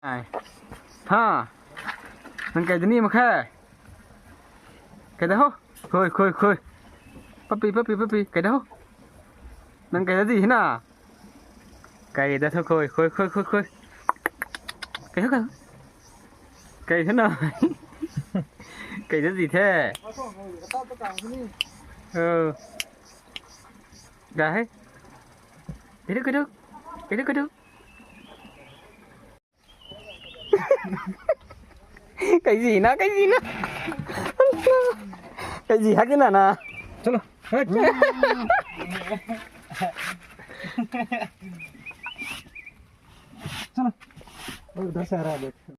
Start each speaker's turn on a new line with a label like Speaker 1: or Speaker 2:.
Speaker 1: Này. Ha. Nang cái ni mà khe. Cái đó. Khơi khơi khơi. Papi. Cái đó. Nang cái gì thế nào? Cái đó thôi khơi. Cái đó. Cái thế nào? Cái đó gì thế? Ừ. Đấy. Cái đó. Cái gì nó? Cái gì hết cái nào nè?
Speaker 2: चलो हट चलो उधर से आ रहा है देख